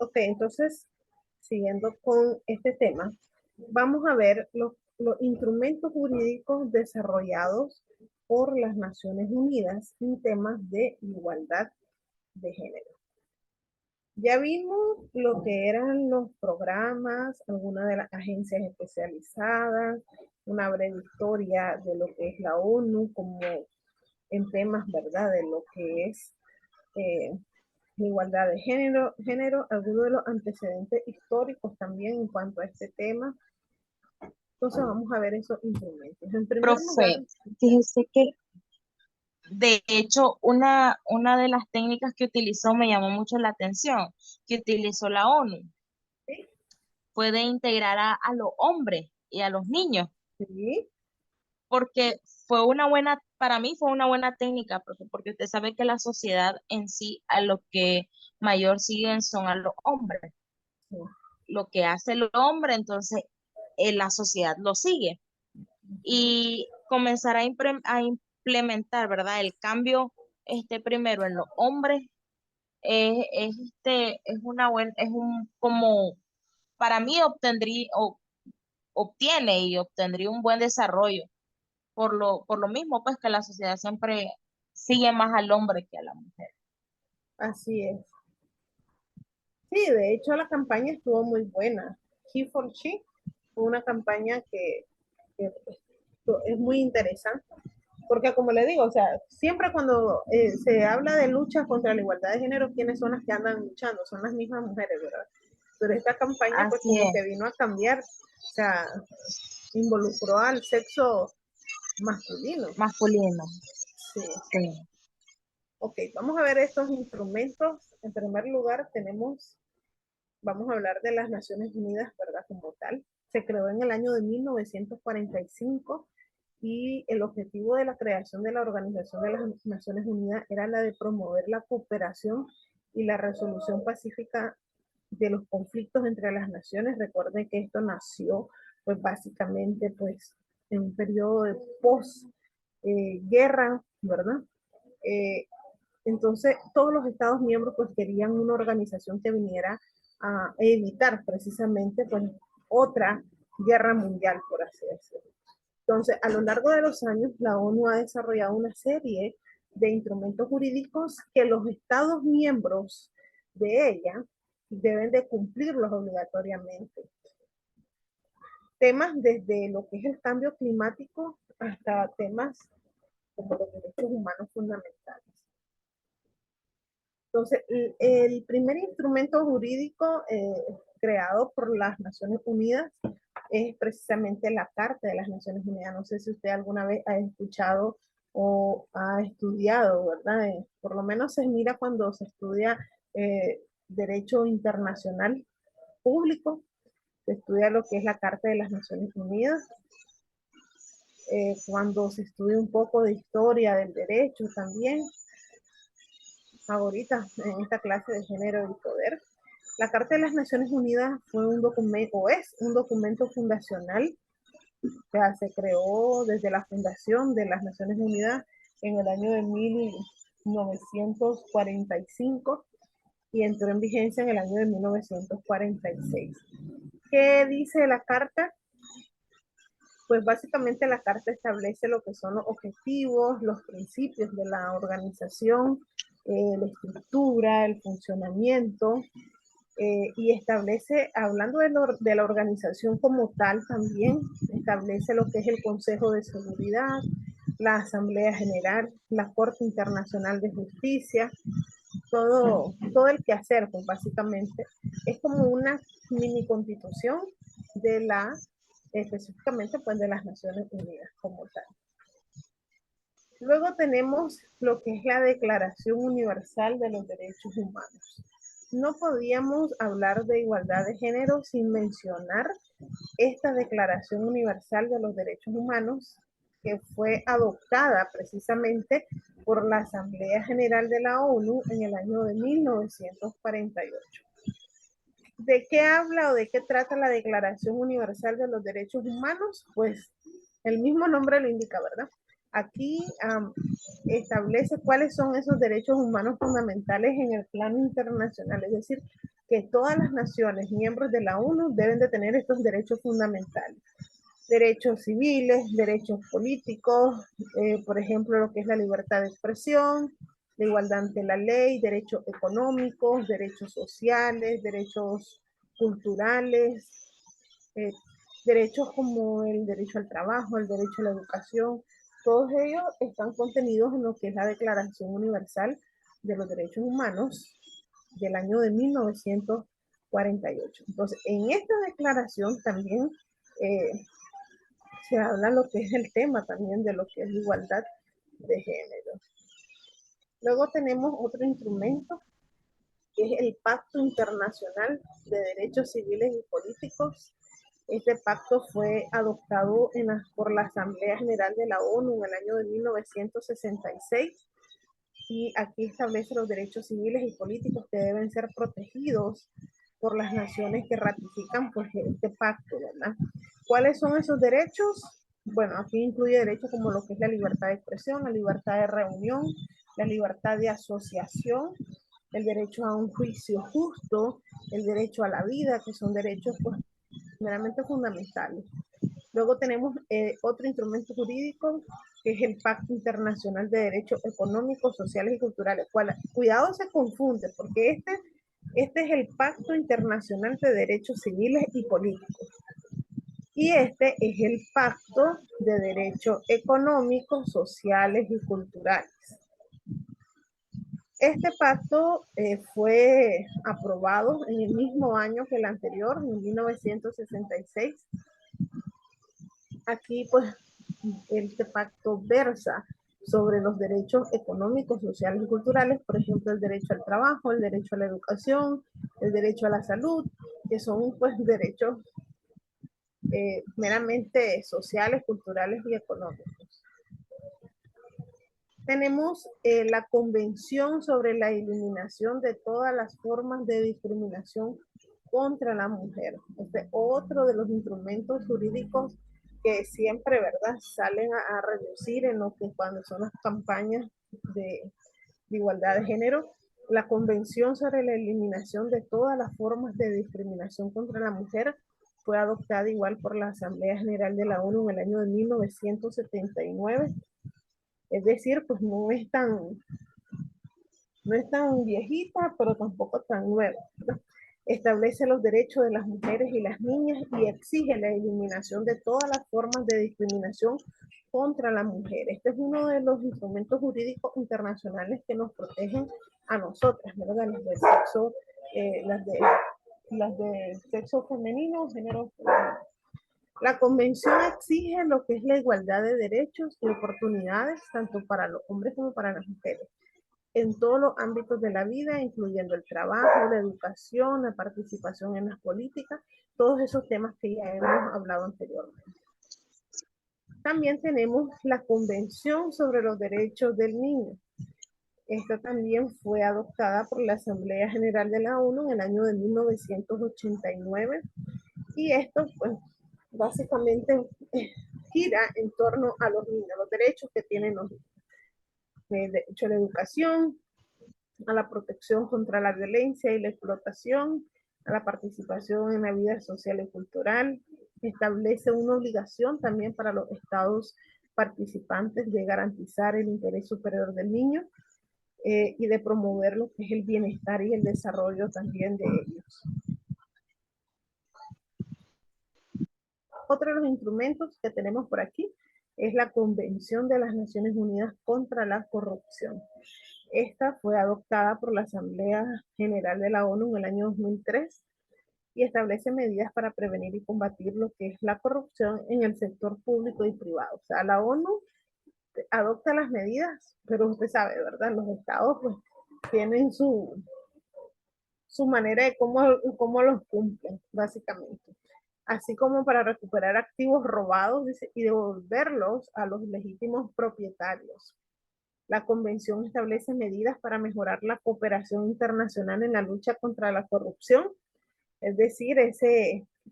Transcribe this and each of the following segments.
Ok, entonces, siguiendo con este tema, vamos a ver los instrumentos jurídicos desarrollados por las Naciones Unidas en temas de igualdad de género. Ya vimos lo que eran los programas, algunas de las agencias especializadas, una breve historia de lo que es la ONU como en temas, ¿verdad? De lo que es eh, la igualdad de género, algunos de los antecedentes históricos también en cuanto a este tema. Entonces vamos a ver esos instrumentos. En primer lugar, Profe, fíjese que de hecho una de las técnicas que utilizó me llamó mucho la atención, que utilizó la ONU, sí, puede integrar a los hombres y a los niños, sí, porque fue una buena, para mí fue una buena técnica, profe, porque usted sabe que la sociedad en sí a lo que mayor siguen son a los hombres. sí. Lo que hace el hombre, entonces la sociedad lo sigue. Y comenzar a implementar, ¿verdad? El cambio primero en los hombres es una buena, es un como para mí obtiene y obtendría un buen desarrollo. Por lo mismo, pues que la sociedad siempre sigue más al hombre que a la mujer. Así es. Sí, de hecho la campaña estuvo muy buena. He for She fue una campaña que es muy interesante, porque como le digo, o sea, siempre cuando se habla de lucha contra la igualdad de género, ¿quiénes son las que andan luchando? Son las mismas mujeres, ¿verdad? Pero esta campaña pues Así como que es, vino a cambiar, o sea, involucró al sexo masculino. masculino. Sí. Sí. Ok, vamos a ver estos instrumentos. En primer lugar tenemos, vamos a hablar de las Naciones Unidas, ¿verdad? Como tal. Se creó en el año de 1945 y el objetivo de la creación de la Organización de las Naciones Unidas era la de promover la cooperación y la resolución pacífica de los conflictos entre las naciones. Recuerden que esto nació, pues básicamente, pues en un periodo de posguerra, ¿verdad? Eh, entonces, todos los Estados miembros pues querían una organización que viniera a evitar precisamente pues otra guerra mundial, por así decirlo. Entonces, a lo largo de los años, la ONU ha desarrollado una serie de instrumentos jurídicos que los Estados miembros de ella deben de cumplirlos obligatoriamente. Temas desde lo que es el cambio climático hasta temas como los derechos humanos fundamentales. Entonces, el primer instrumento jurídico creado por las Naciones Unidas es precisamente la Carta de las Naciones Unidas. No sé si usted alguna vez ha escuchado o ha estudiado, ¿verdad? Por lo menos se mira cuando se estudia derecho internacional público, se estudia lo que es la Carta de las Naciones Unidas. Cuando se estudia un poco de historia del derecho también, ahorita en esta clase de género y poder. La Carta de las Naciones Unidas fue un documento, o es un documento fundacional que se creó desde la fundación de las Naciones Unidas en el año de 1945 y entró en vigencia en el año de 1946. ¿Qué dice la Carta? Pues básicamente la Carta establece lo que son los objetivos, los principios de la organización, la estructura, el funcionamiento, y establece, hablando de la organización como tal también, establece lo que es el Consejo de Seguridad, la Asamblea General, la Corte Internacional de Justicia, todo el quehacer, pues básicamente, es como una mini constitución de la, específicamente pues de las Naciones Unidas como tal. Luego tenemos lo que es la Declaración Universal de los Derechos Humanos. No podíamos hablar de igualdad de género sin mencionar esta Declaración Universal de los Derechos Humanos que fue adoptada precisamente por la Asamblea General de la ONU en el año de 1948. ¿De qué habla o de qué trata la Declaración Universal de los Derechos Humanos? Pues el mismo nombre lo indica, ¿verdad? Aquí establece cuáles son esos derechos humanos fundamentales en el plano internacional, es decir, que todas las naciones miembros de la ONU deben de tener estos derechos fundamentales. Derechos civiles, derechos políticos, por ejemplo, lo que es la libertad de expresión, la igualdad ante la ley, derechos económicos, derechos sociales, derechos culturales, eh, derechos como el derecho al trabajo, el derecho a la educación, todos ellos están contenidos en lo que es la Declaración Universal de los Derechos Humanos del año de 1948. Entonces, en esta declaración también se habla lo que es el tema también de lo que es la igualdad de género. Luego tenemos otro instrumento que es el Pacto Internacional de Derechos Civiles y Políticos. Este pacto fue adoptado por la Asamblea General de la ONU en el año de 1966 y aquí establece los derechos civiles y políticos que deben ser protegidos por las naciones que ratifican pues, este pacto, ¿verdad? ¿Cuáles son esos derechos? Bueno, aquí incluye derechos como lo que es la libertad de expresión, la libertad de reunión, la libertad de asociación, el derecho a un juicio justo, el derecho a la vida, que son derechos pues, meramente fundamentales. Luego tenemos otro instrumento jurídico que es el Pacto Internacional de Derechos Económicos, Sociales y Culturales. Cuidado, se confunde, porque este es el Pacto Internacional de Derechos Civiles y Políticos. Y este es el Pacto de Derechos Económicos, Sociales y Culturales. Este pacto fue aprobado en el mismo año que el anterior, en 1966. Aquí, pues, este pacto versa sobre los derechos económicos, sociales y culturales, por ejemplo, el derecho al trabajo, el derecho a la educación, el derecho a la salud, que son, pues, derechos meramente sociales, culturales y económicos. Tenemos la Convención sobre la Eliminación de todas las formas de discriminación contra la mujer. Este es otro de los instrumentos jurídicos que siempre, ¿verdad?, salen a reducir en lo que cuando son las campañas de igualdad de género. La Convención sobre la Eliminación de todas las formas de discriminación contra la mujer fue adoptada igual por la Asamblea General de la ONU en el año de 1979. Es decir, pues no es tan viejita, pero tampoco tan nueva, ¿no? Establece los derechos de las mujeres y las niñas y exige la eliminación de todas las formas de discriminación contra la mujer. Este es uno de los instrumentos jurídicos internacionales que nos protegen a nosotras, ¿verdad? Las de sexo femenino, género femenino. La convención exige lo que es la igualdad de derechos y oportunidades, tanto para los hombres como para las mujeres, en todos los ámbitos de la vida, incluyendo el trabajo, la educación, la participación en las políticas, todos esos temas que ya hemos hablado anteriormente. También tenemos la Convención sobre los Derechos del Niño. Esta también fue adoptada por la Asamblea General de la ONU en el año de 1989 y esto, pues, básicamente gira en torno a los niños, los derechos que tienen los niños. El derecho a la educación, a la protección contra la violencia y la explotación, a la participación en la vida social y cultural. Establece una obligación también para los estados participantes de garantizar el interés superior del niño y de promover lo que es el bienestar y el desarrollo también de ellos. Otro de los instrumentos que tenemos por aquí es la Convención de las Naciones Unidas contra la Corrupción. Esta fue adoptada por la Asamblea General de la ONU en el año 2003 y establece medidas para prevenir y combatir lo que es la corrupción en el sector público y privado. O sea, la ONU adopta las medidas, pero usted sabe, ¿verdad? Los estados pues tienen su manera de cómo los cumplen, básicamente. Así como para recuperar activos robados y devolverlos a los legítimos propietarios. La convención establece medidas para mejorar la cooperación internacional en la lucha contra la corrupción, es decir,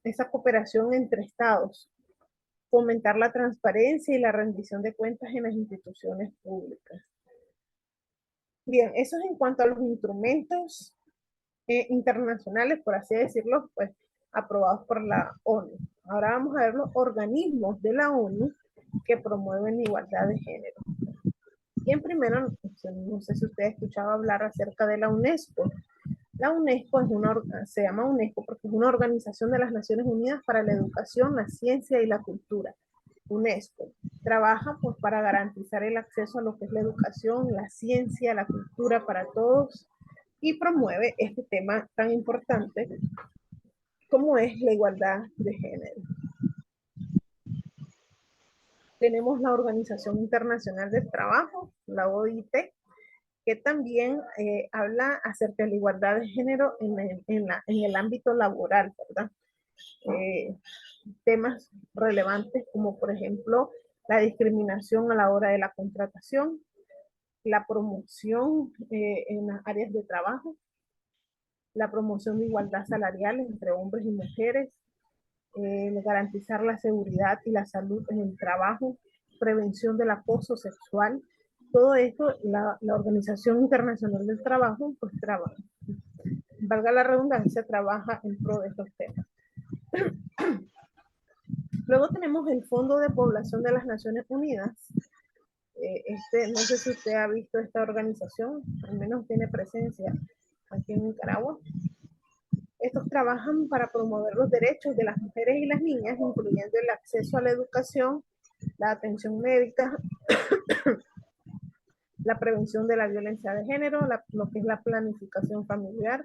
esa cooperación entre estados, fomentar la transparencia y la rendición de cuentas en las instituciones públicas. Bien, eso es en cuanto a los instrumentos internacionales, por así decirlo, pues aprobados por la ONU. Ahora vamos a ver los organismos de la ONU que promueven la igualdad de género. Y en primero, no sé si usted ha escuchado hablar acerca de la UNESCO. La UNESCO se llama UNESCO porque es una organización de las Naciones Unidas para la Educación, la Ciencia y la Cultura. UNESCO trabaja pues para garantizar el acceso a lo que es la educación, la ciencia, la cultura para todos y promueve este tema tan importante como es la igualdad de género. Tenemos la Organización Internacional del Trabajo, la OIT, que también habla acerca de la igualdad de género en el ámbito laboral, ¿verdad? Temas relevantes como por ejemplo la discriminación a la hora de la contratación, la promoción en las áreas de trabajo, la promoción de igualdad salarial entre hombres y mujeres, garantizar la seguridad y la salud en el trabajo, prevención del acoso sexual. Todo esto, la Organización Internacional del Trabajo, pues trabaja, valga la redundancia, trabaja en pro de estos temas. Luego tenemos el Fondo de Población de las Naciones Unidas. No sé si usted ha visto esta organización, al menos tiene presencia aquí en Nicaragua. Estos trabajan para promover los derechos de las mujeres y las niñas, incluyendo el acceso a la educación, la atención médica, la prevención de la violencia de género, lo que es la planificación familiar.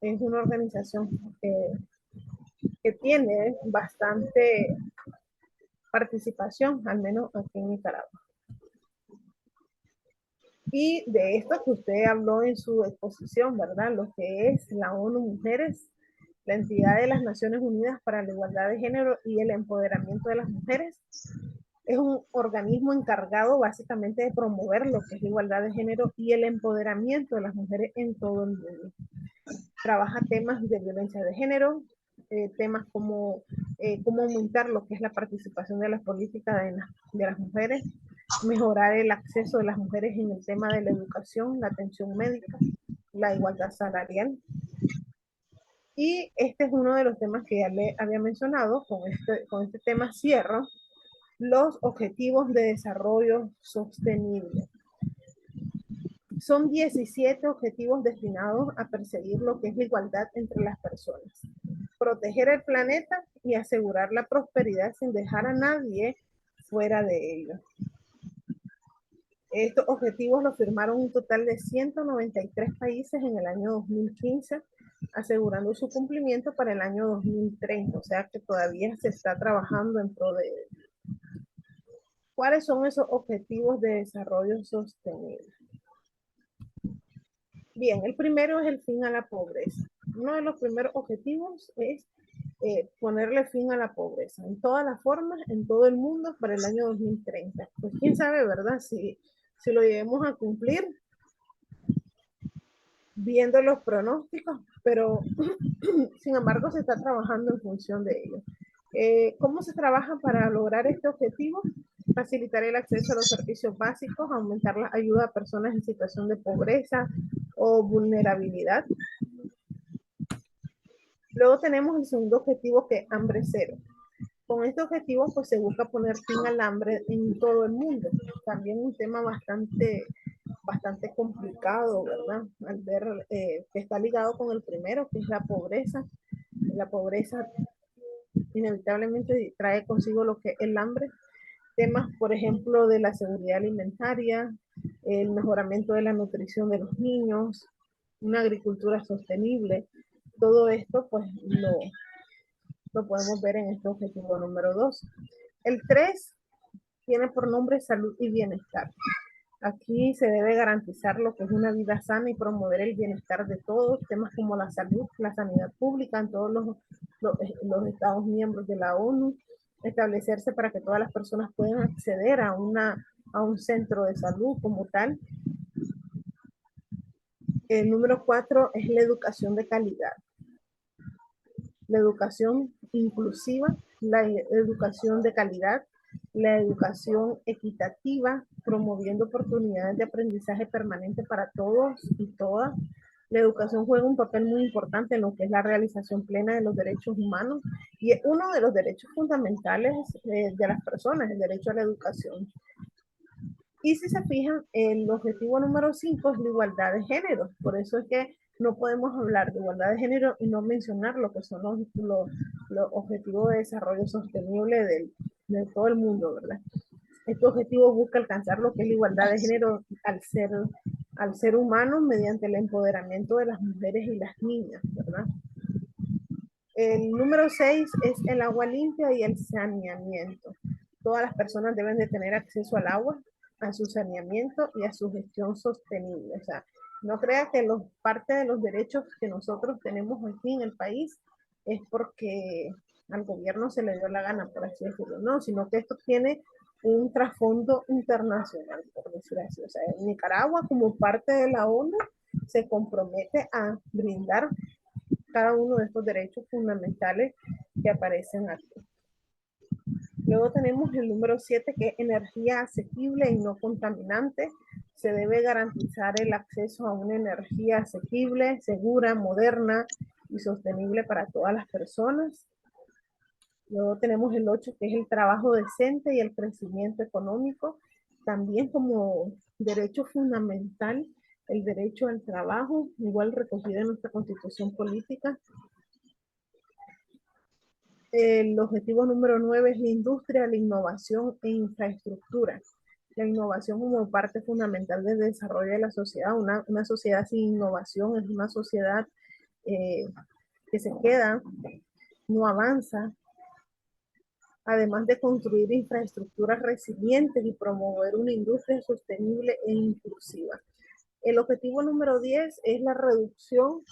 Es una organización que tiene bastante participación, al menos aquí en Nicaragua. Y de esto que usted habló en su exposición, ¿verdad? Lo que es la ONU Mujeres, la entidad de las Naciones Unidas para la Igualdad de Género y el Empoderamiento de las Mujeres, es un organismo encargado básicamente de promover lo que es la igualdad de género y el empoderamiento de las mujeres en todo el mundo. Trabaja temas de violencia de género, temas como cómo aumentar lo que es la participación de las políticas de las mujeres, mejorar el acceso de las mujeres en el tema de la educación, la atención médica, la igualdad salarial. Y este es uno de los temas que ya le había mencionado, con este tema cierro, los objetivos de desarrollo sostenible. Son 17 objetivos destinados a perseguir lo que es la igualdad entre las personas, proteger el planeta y asegurar la prosperidad sin dejar a nadie fuera de ello. Estos objetivos los firmaron un total de 193 países en el año 2015, asegurando su cumplimiento para el año 2030, o sea que todavía se está trabajando en pro de ello. ¿Cuáles son esos objetivos de desarrollo sostenible? Bien, el primero es el fin a la pobreza. Uno de los primeros objetivos es ponerle fin a la pobreza en todas las formas, en todo el mundo para el año 2030. Pues quién sabe, ¿verdad? Si lo lleguemos a cumplir, viendo los pronósticos, pero sin embargo se está trabajando en función de ello. ¿Cómo se trabaja para lograr este objetivo? Facilitar el acceso a los servicios básicos, aumentar la ayuda a personas en situación de pobreza o vulnerabilidad. Luego tenemos el segundo objetivo, que es hambre cero. Con este objetivo pues se busca poner fin al hambre en todo el mundo. También un tema bastante complicado, ¿verdad? Al ver que está ligado con el primero, que es la pobreza. La pobreza inevitablemente trae consigo lo que es el hambre. Temas, por ejemplo, de la seguridad alimentaria, el mejoramiento de la nutrición de los niños, una agricultura sostenible. Todo esto, pues, lo podemos ver en este objetivo número 2. El 3 tiene por nombre salud y bienestar. Aquí se debe garantizar lo que es una vida sana y promover el bienestar de todos, temas como la salud, la sanidad pública en todos los Estados miembros de la ONU, establecerse para que todas las personas puedan acceder a un centro de salud como tal. El número 4 es la educación de calidad. La educación inclusiva, la educación de calidad, la educación equitativa, promoviendo oportunidades de aprendizaje permanente para todos y todas, La educación juega un papel muy importante en lo que es la realización plena de los derechos humanos y es uno de los derechos fundamentales de las personas, el derecho a la educación. Y si se fijan, el objetivo número 5 es la igualdad de género. Por eso es que no podemos hablar de igualdad de género y no mencionar lo que son los objetivos de desarrollo sostenible de todo el mundo, ¿verdad? Este objetivo busca alcanzar lo que es la igualdad de género al ser humano mediante el empoderamiento de las mujeres y las niñas, ¿verdad? El número 6 es el agua limpia y el saneamiento. Todas las personas deben de tener acceso al agua, a su saneamiento y a su gestión sostenible. O sea, no crea que parte de los derechos que nosotros tenemos aquí en el país es porque al gobierno se le dio la gana, por así decirlo. No, sino que esto tiene un trasfondo internacional, por decir así. O sea, Nicaragua, como parte de la ONU, se compromete a brindar cada uno de estos derechos fundamentales que aparecen aquí. Luego tenemos el número 7, que es energía asequible y no contaminante. Se debe garantizar el acceso a una energía asequible, segura, moderna y sostenible para todas las personas. Luego tenemos el 8, que es el trabajo decente y el crecimiento económico. También como derecho fundamental, el derecho al trabajo, igual recogido en nuestra Constitución Política. El objetivo número 9 es la industria, la innovación e infraestructura. La innovación como parte fundamental del desarrollo de la sociedad. Una sociedad sin innovación es una sociedad que se queda, no avanza. Además de construir infraestructuras resilientes y promover una industria sostenible e inclusiva. El objetivo número 10 es la reducción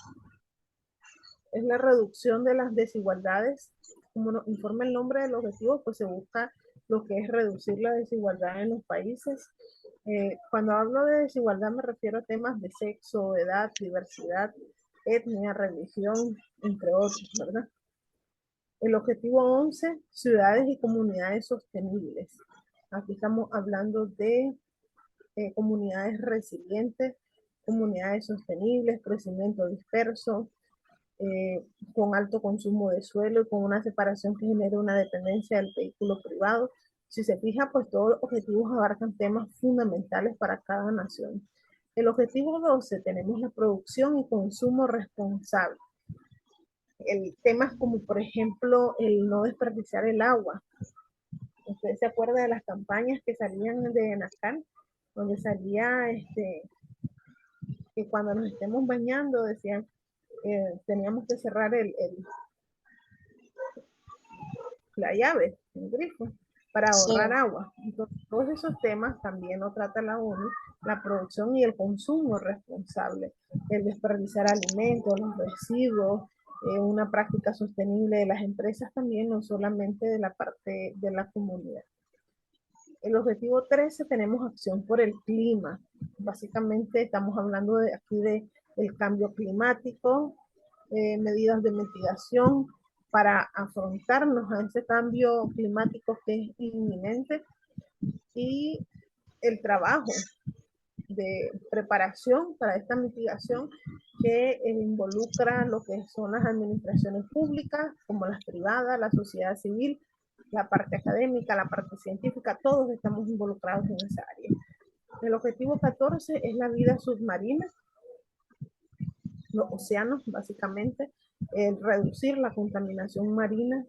de las desigualdades. Como nos informa el nombre del objetivo, pues se busca lo que es reducir la desigualdad en los países. Cuando hablo de desigualdad me refiero a temas de sexo, edad, diversidad, etnia, religión, entre otros, ¿verdad? El objetivo 11, ciudades y comunidades sostenibles. Aquí estamos hablando de comunidades resilientes, comunidades sostenibles, crecimiento disperso, con alto consumo de suelo y con una separación que genere una dependencia del vehículo privado. Si se fija, pues todos los objetivos abarcan temas fundamentales para cada nación. El objetivo 12, tenemos la producción y consumo responsable. El temas como, por ejemplo, el no desperdiciar el agua. Usted se acuerda de las campañas que salían de Nacal, donde salía que cuando nos estemos bañando decían teníamos que cerrar la llave, el grifo, para ahorrar agua. Entonces, todos esos temas también lo trata la ONU, la producción y el consumo responsable, el desperdiciar alimentos, los residuos, una práctica sostenible de las empresas también, no solamente de la parte de la comunidad. El objetivo 13 tenemos acción por el clima. Básicamente estamos hablando aquí del cambio climático, medidas de mitigación para afrontarnos a ese cambio climático que es inminente y el trabajo de preparación para esta mitigación que involucra lo que son las administraciones públicas, como las privadas, la sociedad civil, la parte académica, la parte científica, todos estamos involucrados en esa área. El objetivo 14 es la vida submarina, los océanos, básicamente, reducir la contaminación marina,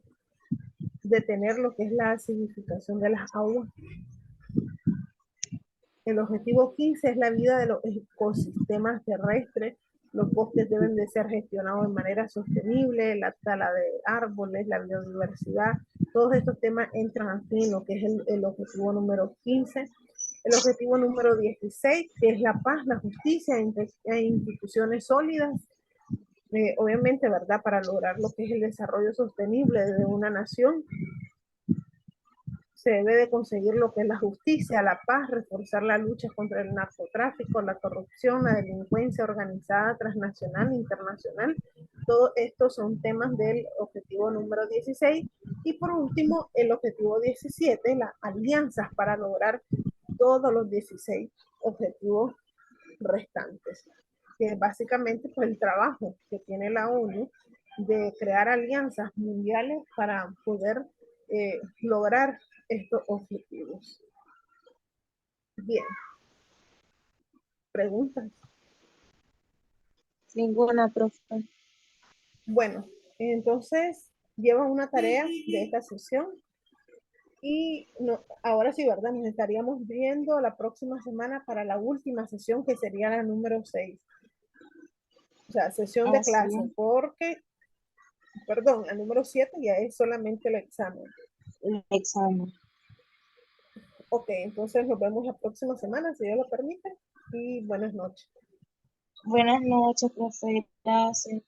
detener lo que es la acidificación de las aguas. El objetivo 15 es la vida de los ecosistemas terrestres. Los bosques deben de ser gestionados de manera sostenible, la tala de árboles, la biodiversidad. Todos estos temas entran aquí en lo que es el objetivo número 15. El objetivo número 16, que es la paz, la justicia e instituciones sólidas. Obviamente, ¿verdad? Para lograr lo que es el desarrollo sostenible de una nación, se debe de conseguir lo que es la justicia, la paz, reforzar la lucha contra el narcotráfico, la corrupción, la delincuencia organizada transnacional e internacional. Todo esto son temas del objetivo número 16. Y por último, el objetivo 17, las alianzas para lograr todos los 16 objetivos restantes. que es básicamente pues, el trabajo que tiene la ONU de crear alianzas mundiales para poder lograr estos objetivos. Bien, preguntas. Ninguna, profe. Bueno, entonces llevan una tarea de esta sesión y no, ahora sí, ¿verdad? Nos estaríamos viendo la próxima semana para la última sesión que sería la número 6. O sea, sesión de Así clase, es, porque, perdón, la número 7 ya es solamente el examen. el examen. Ok, entonces nos vemos la próxima semana, si Dios lo permite, y buenas noches. Buenas noches, profe. Gracias.